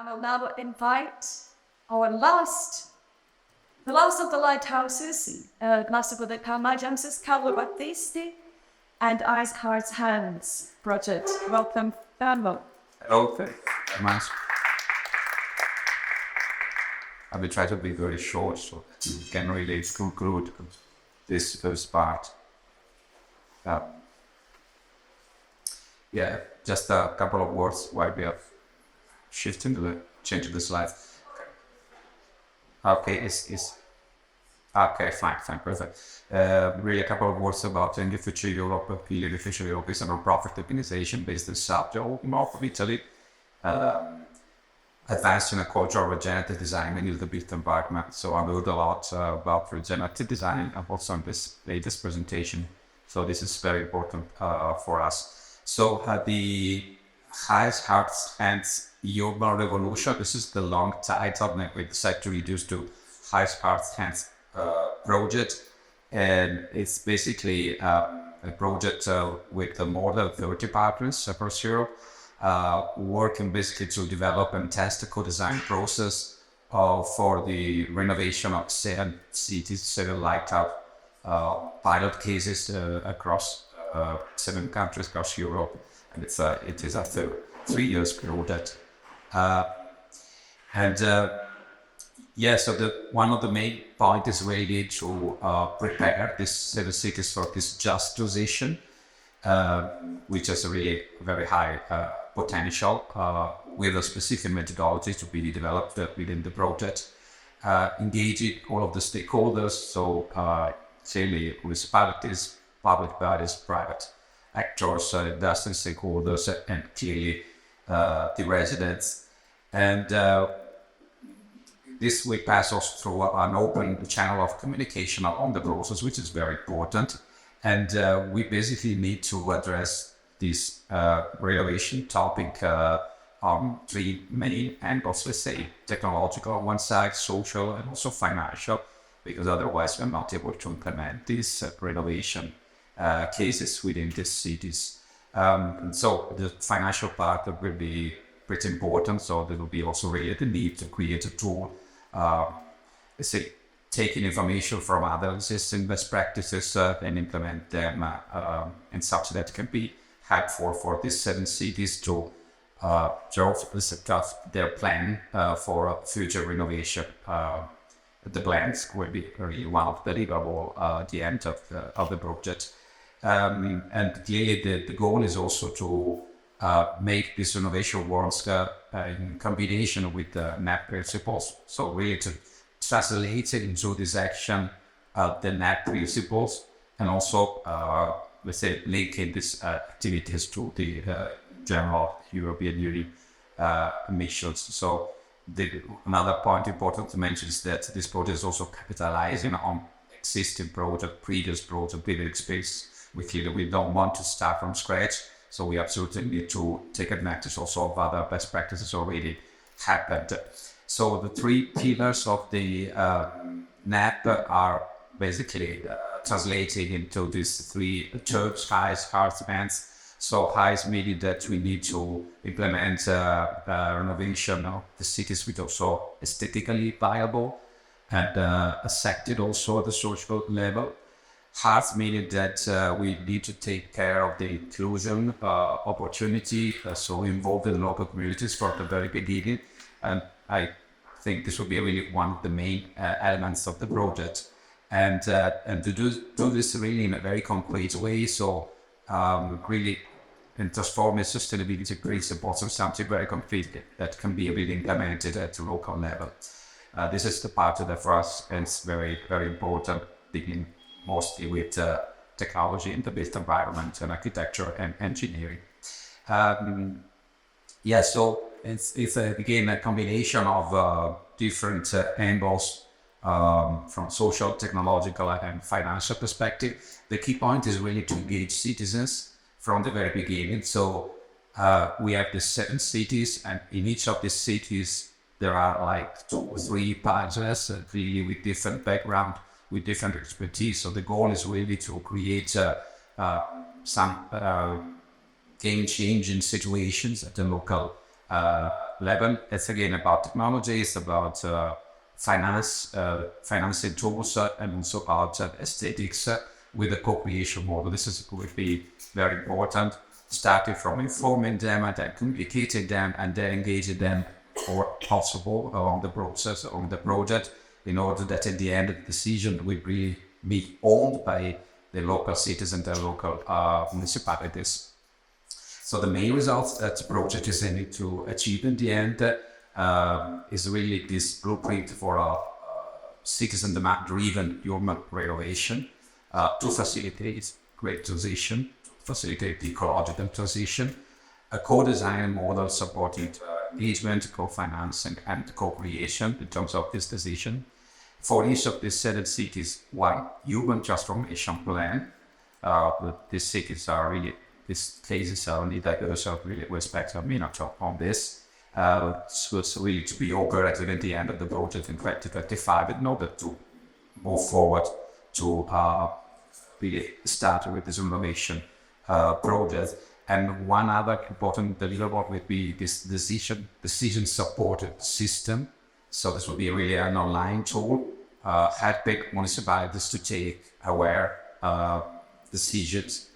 And I'll now invite our the last of the lighthouses, last of the lighthouses, Carlo Battisti, and Eyes, Hearts, Hands project. Welcome, Carlo. Hello, thank you very much. I will try to be very short so that you can really conclude this first part. Just a couple of words while we are changing the slides. Okay, okay, fine, perfect. Really a couple of words about the Future Europe. The Future Europe is a non-profit organization based in South north of Italy, advanced in a culture of regenerative design and the built environment. So I learned a lot about regenerative design and also in this latest presentation. So this is very important for us. So the Eyes, Hearts, Hands Urban Revolution. This is the long title that we decided to reduce to Eyes, Hearts, Hands project, and it's basically a project with more than 30 partners across Europe, working basically to develop and test the co-design process for the renovation of CERN cities, CERN lighthouse pilot cases across 7 countries across Europe, and it is a 3 years project. So one of the main points is really to prepare these 7 cities for this just transition, which has a really very high potential with a specific methodology to be developed within the project, engaging all of the stakeholders, so clearly municipalities, public bodies, private actors, industry stakeholders, and clearly the residents. And this will pass us through an open channel of communication on the process, which is very important. And we basically need to address this renovation topic on 3 main angles, let's say technological on one side, social, and also financial, because otherwise we're not able to implement these renovation cases within these cities. So the financial part will be pretty important. So there will be also really the need to create a tool, let's say, taking information from other existing best practices and implement them in such that can be helpful for these 7 cities to draft their plan for future renovation. The plans will be really one of the deliverable at the end of the project. And clearly the goal is also to make this renovation works in combination with the NEB principles. So really to translate it into this action, the NEB principles, and also, let's say, linking these activities to the general European Union missions. So another point important to mention is that this project is also capitalizing on existing previous experience. We don't want to start from scratch. So we absolutely need to take advantage also of other best practices already happened. So the 3 pillars of the NEB are basically translating into these 3 terms: Eyes, Hearts, Hands. So eyes meaning that we need to implement renovation of the cities which also aesthetically viable and accepted also at the social level. Hearts meaning that we need to take care of the inclusion opportunity, so involve the local communities from the very beginning. And I think this will be really one of the main elements of the project. And to do this really in a very concrete way, so really in transforming sustainability principles of something very concrete that can be really implemented at the local level. This is the part that for us is very, very important, dealing mostly with technology in the built environment and architecture and engineering. So it's again a combination of different angles from social, technological, and financial perspective. The key point is really to engage citizens from the very beginning. So we have the 7 cities, and in each of these cities there are like 2 or 3 partners really with different background, with different expertise. So the goal is really to create some game-changing situations at the local level. It's again about technology, it's about financing tools, and also about aesthetics with the co-creation model. This would be very important, starting from informing them and then communicating them and then engaging them or possible along the process, on the project, in order that in the end the decision will really be owned by the local citizens and the local municipalities. So the main results that the project is aiming to achieve in the end is really this blueprint for a citizen demand-driven urban renovation to facilitate great transition, to facilitate the ecological transition, a co-design model supporting engagement, co-financing, and co-creation in terms of this decision. For each of these 7 cities, one urban transformation plan. These cities are really, these cases are really diverse, so really we expect a miniature on this. So it's really to be operated at the end of the project in 2025 in order to move forward to really start with this renovation project. And one other important deliverable would be this decision supported system. So this will be really an online tool, helping municipalities to take aware decisions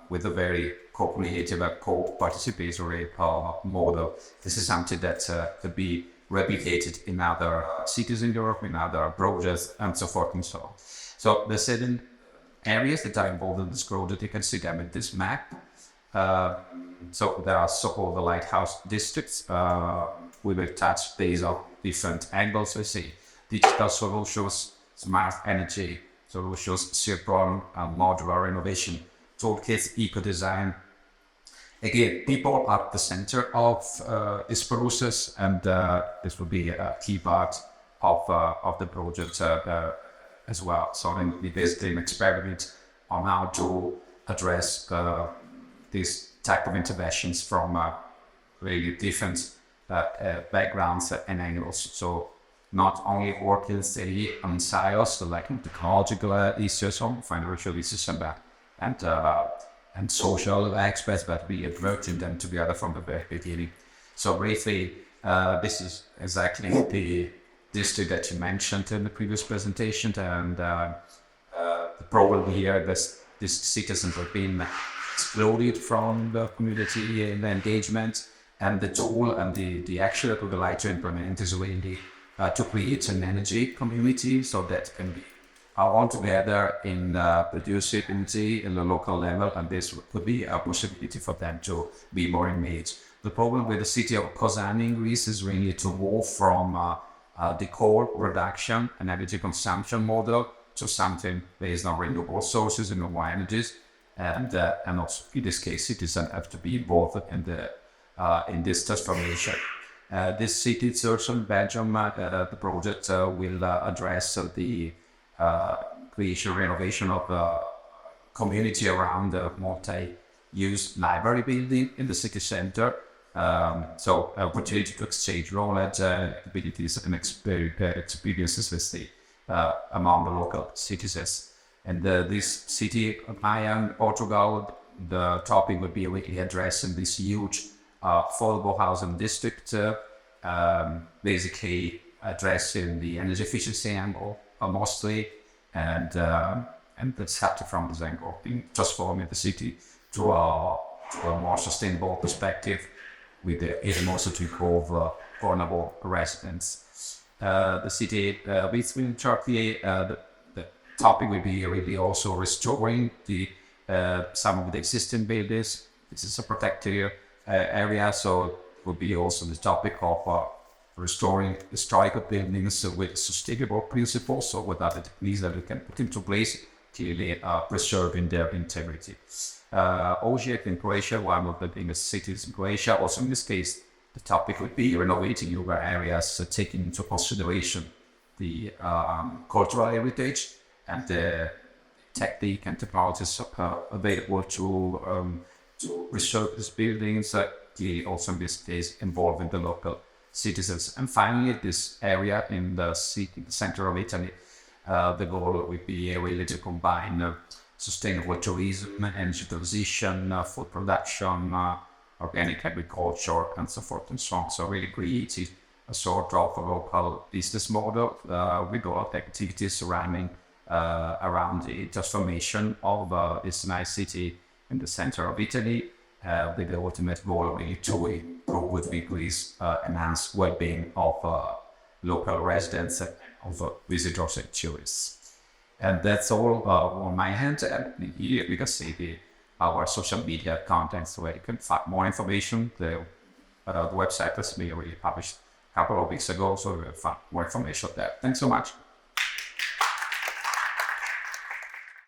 with a very co-creative and co-participatory model. This is something that could be replicated in other cities in Europe, in other projects, and so forth and so on. So the 7 areas that are involved in this project, you can see them in this map. So there are so-called the lighthouse districts. We will touch base on different angles. We see digital solutions, smart energy solutions, circular and modular renovation toolkits, eco-design. Again, people are at the center of this process, and this will be a key part of the project as well. So we basically experiment on how to address these type of interventions from really different backgrounds and angles. So not only working say on silos, so like technological issues or financial issues and social aspects, but we are working them together from the very beginning. So briefly, this is exactly the district that you mentioned in the previous presentation, and the problem here is these citizens have been excluded from the community and engagement, and the tool and the action that we would like to implement is really to create an energy community, so that can be all together in producing energy in the local level, and this could be a possibility for them to be more engaged. The problem with the city of Kozani in Greece is really to move from the coal production and energy consumption model to something based on renewable sources and renewable energies, and also in this case citizens have to be involved in this transformation. This city, CERN in Belgium, the project will address the creation renovation of a community around a multi-use library building in the city center. So opportunity to exchange knowledge, abilities and experiences with the among the local citizens. And this city of Mayan, Portugal, the topic would be really addressing this huge affordable housing district, basically addressing the energy efficiency angle mostly, and that's started from this angle, transforming the city to a more sustainable perspective, with the aim also to improve vulnerable residents. The city between Turkey, the topic will be really also restoring some of the existing buildings. This is a protected area, so it will be also the topic of restoring historical buildings with sustainable principles, so with other techniques that we can put into place, clearly preserving their integrity. Osijek in Croatia, one of the biggest cities in Croatia, also in this case, the topic would be renovating urban areas, taking into consideration the cultural heritage and the technique and technologies available to preserve these buildings, clearly also in this case involving the local citizens. And finally, this area in the city, the center of Italy, the goal would be really to combine sustainable tourism, energy transition, food production, organic agriculture, and so forth and so on. So really created a sort of a local business model with a lot of activities surrounding around the transformation of this nice city in the center of Italy, with the ultimate goal really to improve with increase enhance well-being of local residents and of visitors and tourists. And that's all on my hand. And here you can see our social media contents where you can find more information. The website has been already published a couple of weeks ago, so you will find more information there. Thanks so much.